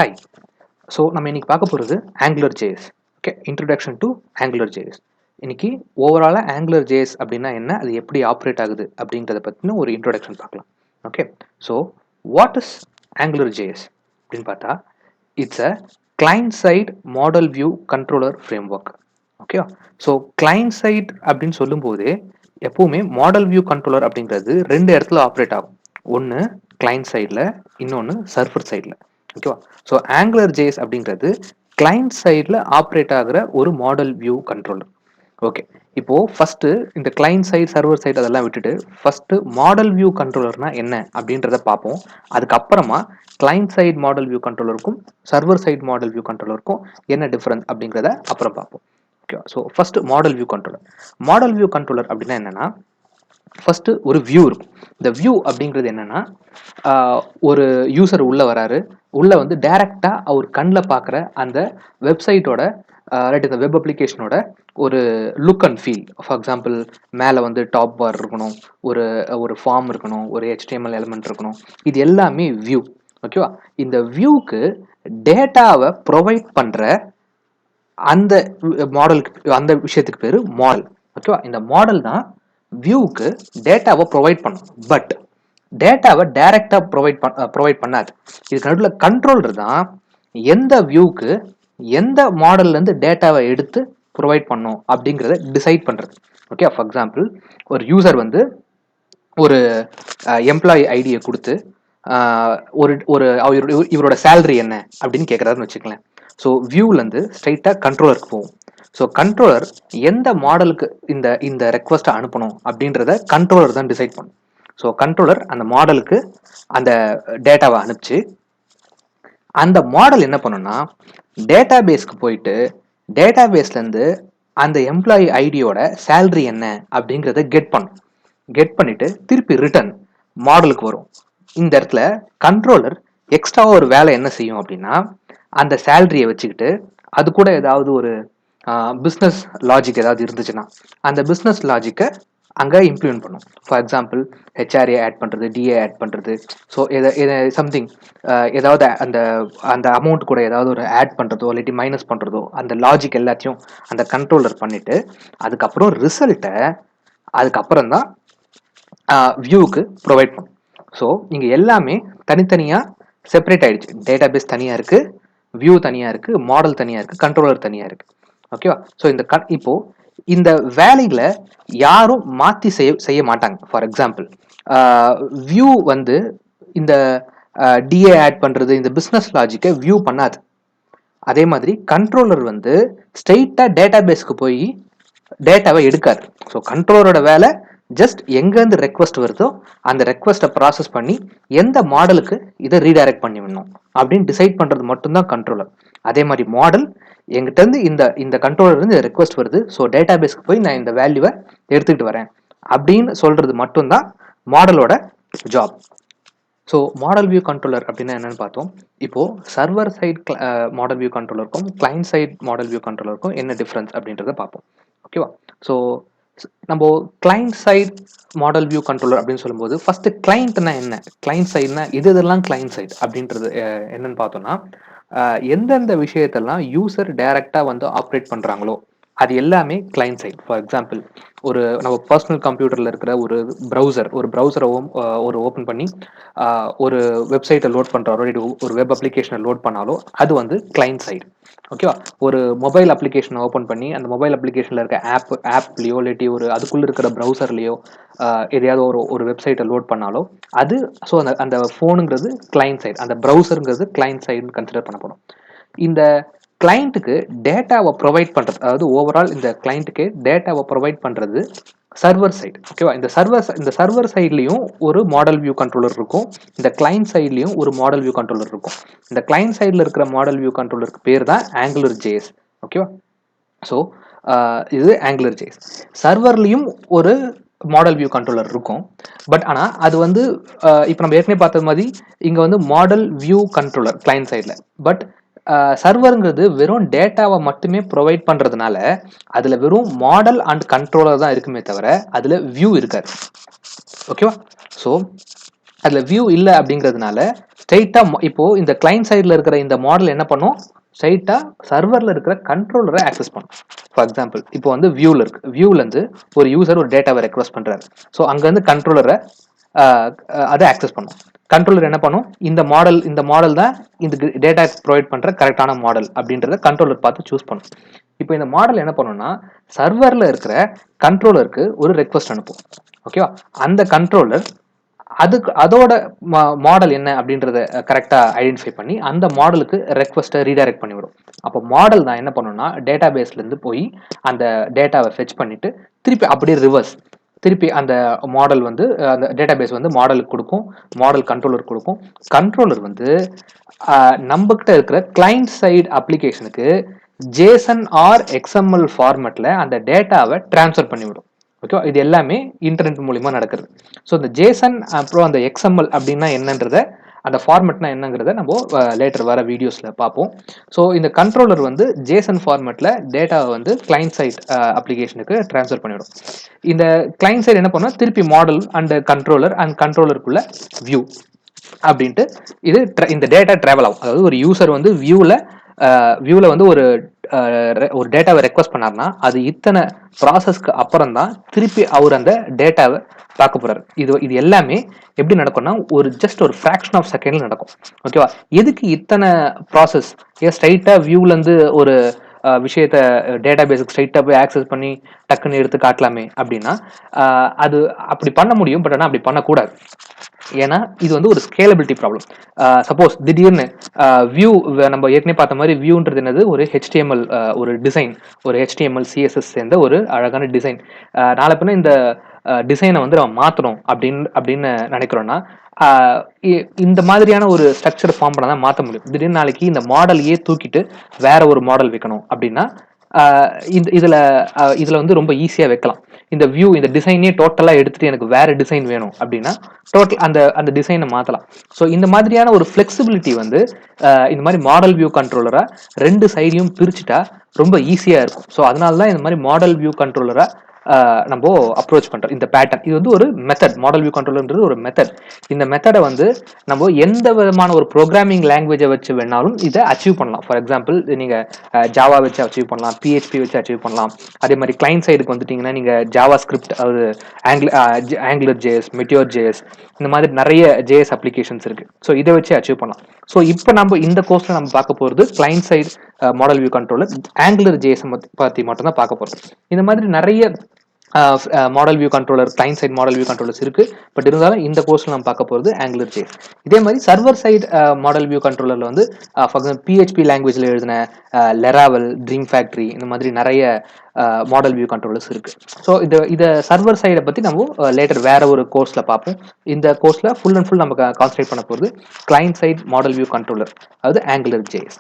Hi. So நம்ம இன்னைக்கு பார்க்க போகிறது AngularJS. Okay, introduction to AngularJS. இன்னைக்கு ஓவராலாக AngularJS அப்படின்னா என்ன, அது எப்படி ஆப்ரேட் ஆகுது அப்படின்றத பற்றின ஒரு இன்ட்ரடக்ஷன் பார்க்கலாம். Okay, so what is AngularJS அப்படின்னு பார்த்தா, it's a client side model view controller framework. ஓகேவா? ஸோ கிளைண்ட் சைட் அப்படின்னு சொல்லும்போதே எப்பவுமே மாடல் வியூ கண்ட்ரோலர் அப்படிங்கிறது ரெண்டு இடத்துல ஆப்ரேட் ஆகும். ஒன்று கிளைண்ட் சைடில், இன்னொன்று சர்வர் சைடில். ஓகேவா? ஸோ AngularJS அப்படிங்கிறது கிளைண்ட் சைடில் ஆப்ரேட் ஆகிற ஒரு மாடல் வியூ கண்ட்ரோலர். ஓகே, இப்போ ஃபர்ஸ்ட் இந்த கிளைண்ட் சைடு சர்வர் சைடு அதெல்லாம் விட்டுட்டு ஃபர்ஸ்ட் மாடல் வியூ கண்ட்ரோலர்னா என்ன அப்படின்றத பார்ப்போம். அதுக்கப்புறமா கிளைண்ட் சைடு மாடல் வியூ கண்ட்ரோலருக்கும் சர்வர் சைடு மாடல் வியூ கண்ட்ரோலருக்கும் என்ன டிஃபரன்ஸ் அப்படிங்கிறத அப்புறம் பார்ப்போம். ஓகேவா? So first model view controller. Model view controller அப்படின்னா என்னன்னா, ஃபர்ஸ்ட் ஒரு வியூ இருக்கும். இந்த வியூ அப்படிங்கிறது என்னன்னா, ஒரு யூசர் உள்ள வராரு, உள்ள வந்து டைரக்டா அவர் கண்ணில் பார்க்குற அந்த வெப்சைட்டோட இந்த வெப் அப்ளிகேஷனோட ஒரு look and feel. For example, மேலே வந்து டாப் பார் இருக்கணும், ஒரு ஒரு ஃபார்ம் இருக்கணும், ஒரு HTML எலிமெண்ட் இருக்கணும். இது எல்லாமே வியூ. ஓகேவா? இந்த வியூக்கு டேட்டாவை ப்ரொவைட் பண்ற அந்த மாடலுக்கு, அந்த விஷயத்துக்கு பேரு மாடல். ஓகேவா? இந்த மாடல் தான் வியூக்கு டேட்டாவை ப்ரொவைட் பண்ணும். பட் டேட்டாவை டைரக்டா ப்ரொவைட் பண்ணாது. இதுக்கு நடுவில் கண்ட்ரோலர் தான் எந்த வியூக்கு எந்த மாடல்ல இருந்து டேட்டாவை எடுத்து ப்ரொவைட் பண்ணும் அப்படிங்கிறத டிசைட் பண்றது. ஓகே, ஃபார் எக்ஸாம்பிள், ஒரு யூசர் வந்து ஒரு எம்ப்ளாயி ஐடியை கொடுத்து ஒரு ஒரு இவரோட சேலரி என்ன அப்படின்னு கேட்குறாருன்னு வச்சுக்கலாம். ஸோ வியூலேருந்து ஸ்ட்ரைட்டாக கண்ட்ரோலருக்கு போகும். ஸோ கண்ட்ரோலர் எந்த மாடலுக்கு இந்த இந்த ரெக்வஸ்ட்டை அனுப்பணும் அப்படின்றத கண்ட்ரோலர் தான் டிசைட் பண்ணும். ஸோ கண்ட்ரோலர் அந்த மாடலுக்கு அந்த டேட்டாவை அனுப்பிச்சு, அந்த மாடல் என்ன பண்ணுன்னா டேட்டா பேஸ்க்கு போயிட்டு டேட்டா பேஸ்லேருந்து அந்த எம்ப்ளாயி ஐடியோட சேலரி என்ன அப்படிங்கிறத கெட் பண்ணிட்டு திருப்பி ரிட்டர்ன் மாடலுக்கு வரும். இந்த இடத்துல கண்ட்ரோலர் எக்ஸ்ட்ராவா ஒரு வேலை என்ன செய்யும் அப்படின்னா, அந்த சேலரியை வச்சுக்கிட்டு அது கூட ஏதாவது ஒரு பிஸ்னஸ் லாஜிக் ஏதாவது இருந்துச்சுன்னா அந்த பிஸ்னஸ் லாஜிக்கை அங்கே இம்ப்ளிமெண்ட் பண்ணும். ஃபார் எக்ஸாம்பிள், ஹெச்ஆர்ஏ ஆட் பண்ணுறது, டிஏ ஆட் பண்ணுறது. ஸோ சம்திங் ஏதாவது அந்த அந்த அமௌண்ட் கூட ஏதாவது ஒரு ஆட் பண்ணுறதோ இல்லாட்டி மைனஸ் பண்ணுறதோ, அந்த லாஜிக் எல்லாத்தையும் அந்த கண்ட்ரோலர் பண்ணிட்டு அதுக்கப்புறம் ரிசல்ட்டை அதுக்கப்புறம் தான் வியூவுக்கு ப்ரொவைட் பண்ணும். ஸோ இங்கே எல்லாமே தனித்தனியாக செப்பரேட் ஆயிடுச்சு. டேட்டா பேஸ் தனியாக இருக்குது, வியூ தனியாக இருக்குது, மாடல் தனியாக இருக்குது, கண்ட்ரோலர் தனியாக இருக்குது. ஓகேவா? ஸோ இப்போ இந்த வேலைகளை யாரும் மாற்றி செய்ய மாட்டாங்க. ஃபார் எக்ஸாம்பிள், வியூ வந்து இந்த டிஏ ஆட் பண்ணுறது, இந்த பிஸ்னஸ் லாஜிக்கை வியூ பண்ணாது. அதே மாதிரி கண்ட்ரோலர் வந்து ஸ்ட்ரெயிட்டா டேட்டா பேஸ்க்கு போய் டேட்டாவை எடுக்காது. ஸோ கண்ட்ரோலரோட வேலை ஜஸ்ட் எங்கேருந்து ரெக்வஸ்ட் வருதோ அந்த ரெக்வஸ்ட்டை ப்ராசஸ் பண்ணி எந்த மாடலுக்கு இதை ரீடைரக்ட் பண்ணி விடணும் அப்படின்னு டிசைட் பண்ணுறது மட்டும்தான் கண்ட்ரோலர். அதே மாதிரி மாடல் எங்கிட்ட இருந்து இந்த கண்ட்ரோலர் இருந்து ரெக்வஸ்ட் வருது, ஸோ டேட்டா பேஸ்க்கு போய் நான் இந்த வேல்யூவை எடுத்துக்கிட்டு வரேன் அப்படின்னு சொல்றது மட்டும்தான் மாடலோட job. So model view controller அப்படின்னா என்னன்னு பார்த்தோம். இப்போ சர்வர் சைட் மாடல் வியூ கண்ட்ரோலருக்கும் கிளைண்ட் சைட் மாடல் வியூ கண்ட்ரோலருக்கும் என்ன டிஃபரன்ஸ் அப்படின்றத பார்ப்போம். ஓகேவா? ஸோ நம்ம client side model view controller அப்படின்னு சொல்லும்போது ஃபர்ஸ்ட் கிளைண்ட்னா என்ன, கிளைண்ட் சைட்னா இதெல்லாம் கிளைண்ட் சைட் அப்படின்றது என்னன்னு பார்த்தோம்னா, எந்தெந்த விஷயத்தெல்லாம் யூசர் டைரக்டா வந்து ஆப்ரேட் பண்றாங்களோ அது எல்லாமே கிளைண்ட் சைட். ஃபார் எக்ஸாம்பிள், நம்ம பர்சனல் கம்ப்யூட்டரில் இருக்கிற ஒரு ப்ரௌசரை ஒரு ஓப்பன் பண்ணி ஒரு வெப்சைட்டை லோட் பண்ணுறாரோ, ஒரு வெப் அப்ளிகேஷனை லோட் பண்ணாலோ அது வந்து கிளைண்ட் சைடு. ஓகேவா? ஒரு மொபைல் அப்ளிகேஷனை ஓப்பன் பண்ணி அந்த மொபைல் அப்ளிகேஷனில் இருக்க ஆப்லேயோ இல்லாட்டி அதுக்குள்ளே இருக்கிற ப்ரௌசர்லேயோ எதையாவது ஒரு வெப்சைட்டை லோட் பண்ணாலோ அது, ஸோ அந்த ஃபோனுங்கிறது கிளைண்ட் சைடு, அந்த ப்ரௌசருங்கிறது கிளைண்ட் சைடுன்னு கன்சிடர் பண்ணப்படும். இந்த கிளைண்ட்டுக்கு டேட்டாவை ப்ரொவைட் பண்ணுறது, அதாவது ஓவரால் இந்த கிளைண்ட்டுக்கு டேட்டாவை ப்ரொவைட் பண்ணுறது சர்வர் சைடு. ஓகேவா? இந்த சர்வர் சைட்லையும் ஒரு மாடல் வியூ கண்ட்ரோலர் இருக்கும், இந்த கிளைண்ட் சைட்லையும் ஒரு மாடல் வியூ கண்ட்ரோலர் இருக்கும். இந்த கிளைண்ட் சைடில் இருக்கிற மாடல் வியூ கண்ட்ரோலருக்கு பேர் தான் AngularJS. ஓகேவா? ஸோ இது AngularJS. சர்வர்லையும் ஒரு மாடல் வியூ கண்ட்ரோலர் இருக்கும். பட் ஆனால் அது வந்து இப்போ நம்ம ஏற்கனவே பார்த்தது மாதிரி இங்கே வந்து மாடல் வியூ கண்ட்ரோலர் கிளைண்ட் சைடில். பட் சர்வருங்கிறது வெறும் டேட்டாவை மட்டுமே ப்ரொவைட் பண்ணுறதுனால அதில் வெறும் மாடல் அண்ட் கண்ட்ரோலர் தான் இருக்குமே தவிர அதில் வியூ இருக்காது. ஓகேவா? ஸோ அதில் வியூ இல்லை அப்படிங்கிறதுனால ஸ்ட்ரைட்டாக இப்போ இந்த கிளைண்ட் சைடில் இருக்கிற இந்த மாடல் என்ன பண்ணும், ஸ்ட்ரைட்டாக சர்வரில் இருக்கிற கண்ட்ரோலரை ஆக்சஸ் பண்ணும். ஃபார் எக்ஸாம்பிள் இப்போ வந்து வியூவில் இருக்கு, வியூலேருந்து ஒரு யூசர் ஒரு டேட்டாவை ரெக்வஸ்ட் பண்ணுறாரு. ஸோ அங்கேருந்து கண்ட்ரோலரை அதை ஆக்சஸ் பண்ணும். கண்ட்ரோலர் என்ன பண்ணும், இந்த மாடல் தான் இந்த டேட்டா ப்ரொவைட் பண்ணுற கரெக்டான மாடல் அப்படின்றத கண்ட்ரோலர் பார்த்து சூஸ் பண்ணும். இப்போ இந்த மாடல் என்ன பண்ணும்னா சர்வரில் இருக்கிற கண்ட்ரோலருக்கு ஒரு ரெக்வஸ்ட் அனுப்பும். ஓகேவா? அந்த கண்ட்ரோலர் அதோட மாடல் என்ன அப்படின்றத கரெக்டாக ஐடென்டிஃபை பண்ணி அந்த மாடலுக்கு ரெக்வஸ்ட்டை ரீடைரக்ட் பண்ணிவிடும். அப்போ மாடல் தான் என்ன பண்ணுன்னா டேட்டா பேஸ்லேருந்து போய் அந்த டேட்டாவை ஃபெச் பண்ணிட்டு திருப்பி அப்படியே ரிவர்ஸ் திருப்பி அந்த மாடல் வந்து அந்த டேட்டா பேஸ் வந்து மாடலுக்கு கொடுக்கும், மாடல் கண்ட்ரோலர் கொடுக்கும். கண்ட்ரோலர் வந்து நம்மகிட்ட இருக்கிற கிளைண்ட் சைடு அப்ளிகேஷனுக்கு ஜேசன் ஆர் எக்ஸ்எம்எல் ஃபார்மேட்டில் அந்த டேட்டாவை டிரான்ஸ்ஃபர் பண்ணிவிடும். ஓகேவா? இது எல்லாமே இன்டர்நெட் மூலிமா நடக்கிறது. ஸோ இந்த ஜேசன் அப்புறம் அந்த எக்ஸ்எம்எல் அப்படின்னா என்னன்றத, அந்த ஃபார்மேட்னா என்னங்கிறத நம்ம லேட்டர் வர வீடியோஸில் பார்ப்போம். ஸோ இந்த கண்ட்ரோலர் வந்து ஜேசன் ஃபார்மேட்டில் டேட்டாவை வந்து கிளைண்ட் சைட் அப்ளிகேஷனுக்கு ட்ரான்ஸ்ஃபர் பண்ணிவிடும். இந்த கிளைண்ட் சைடு என்ன பண்ணால் திருப்பி மாடல் அண்ட் கண்ட்ரோலருக்குள்ள வியூ அப்படின்ட்டு இது இந்த டேட்டா ட்ராவல் ஆகும். அதாவது ஒரு யூசர் வந்து வியூவில் வந்து ஒரு டேட்டாவை ரெக்வஸ்ட் பண்ணார்னா அது இத்தனை ப்ராசஸ்க்கு அப்புறம் தான் திருப்பி அவர் அந்த டேட்டாவை பார்க்க போறாரு. இது எல்லாமே எப்படி நடக்கும்னா ஜஸ்ட் ஒரு ஃப்ராக்ஷன் ஆஃப் செகண்ட்ல நடக்கும். ஓகேவா? எதுக்கு இத்தனை ப்ராசஸ்? ஸ்ட்ரைட்டா வியூலேருந்து ஒரு விஷயத்த டேட்டா பேஸுக்கு ஸ்ட்ரைட்டாக போய் ஆக்சஸ் பண்ணி டக்குன்னு எடுத்து காட்டலாமே அப்படின்னா அது அப்படி பண்ண முடியும். பட் ஆனால் அப்படி பண்ணக்கூடாது. ஏன்னா இது வந்து ஒரு ஸ்கேலபிலிட்டி ப்ராப்ளம். சப்போஸ் திடீர்னு வியூ நம்ம ஏற்கனவே பார்த்த மாதிரி வியூன்றது என்னது, ஒரு ஹெச்டிஎம்எல் ஒரு டிசைன், ஒரு ஹெச்டிஎம்எல் சிஎஸ்எஸ் சேர்ந்த ஒரு அழகான டிசைன். நாளை பின்ன இந்த டிசைனை வந்து நம்ம மாற்றணும் அப்படின்னு நினைக்கிறோன்னா இந்த மாதிரியான ஒரு ஸ்ட்ரக்சர் ஃபார்ம் பண்ண தான் மாற்ற முடியும். திடீர்னு நாளைக்கு இந்த மாடலையே தூக்கிட்டு வேற ஒரு மாடல் வைக்கணும் அப்படின்னா இதுல வந்து ரொம்ப ஈஸியா வைக்கலாம். இந்த வியூ இந்த டிசைனே டோட்டலா எடுத்துட்டு எனக்கு வேற டிசைன் வேணும் அப்படின்னா டோட்டல் அந்த டிசைனை மாத்தலாம். ஸோ இந்த மாதிரியான ஒரு ஃபிளெக்சிபிலிட்டி வந்து இந்த மாதிரி மாடல் வியூ கண்ட்ரோலரா ரெண்டு சைடையும் பிரிச்சுட்டா ரொம்ப ஈஸியா இருக்கும். ஸோ அதனால தான் இந்த மாதிரி மாடல் வியூ கண்ட்ரோலரா நம்ம அப்ரோச் பண்றோம். இந்த பேட்டர்ன் இது வந்து ஒரு மெத்தட். மாடல் வியூ கண்ட்ரோலர்ன்றது ஒரு மெத்தட். இந்த மெத்தடை வந்து நம்ம எந்த விதமான ஒரு ப்ரோக்ராமிங் லாங்குவேஜை வச்சு வேணாலும் இதை அச்சீவ் பண்ணலாம். ஃபார் எக்ஸாம்பிள் நீங்க ஜாவா வச்சு அச்சீவ் பண்ணலாம், பிஹெச்பி வச்சு அச்சீவ் பண்ணலாம். அதே மாதிரி கிளைண்ட் சைடுக்கு வந்துட்டீங்கன்னா நீங்க ஜாவா ஸ்கிரிப்ட், அதாவது ஆங்குலர் ஜேஎஸ், மெட்டியோர் ஜேஎஸ், இந்த மாதிரி நிறைய ஜேஎஸ் அப்ளிகேஷன்ஸ் இருக்கு. ஸோ இதை வச்சு அச்சீவ் பண்ணலாம். ஸோ இப்போ நம்ம இந்த கோர்ஸ்ல நம்ம பார்க்க போகிறது client side model view controller Angular JS பற்றி மட்டும் தான் பார்க்க போகிறோம். இந்த மாதிரி நிறைய model view controller, client side model view controllers இருக்கு. பட் இருந்தாலும் இந்த கோர்ஸ்ல நம்ம பார்க்க போகிறது ஆங்குலர் ஜேஎஸ். இதே மாதிரி சர்வர் சைடு மாடல் வியூ கண்ட்ரோலர்ல வந்து பிஹெச்பி லாங்குவேஜ்ல எழுதின லெராவல், ட்ரீம் ஃபேக்டரி, இந்த மாதிரி நிறைய மாடல் வியூ கண்ட்ரோலர்ஸ் இருக்கு. ஸோ இதை சர்வர் சைடை பற்றி நம்ம லேட்டர் வேற ஒரு கோர்ஸ்ல பார்ப்போம். இந்த கோர்ஸ்ல ஃபுல் அண்ட் ஃபுல் நம்ம கான்சன்ட்ரேட் பண்ண போகிறது client side model view controller, அதாவது ஆங்குலர் ஜேஎஸ்.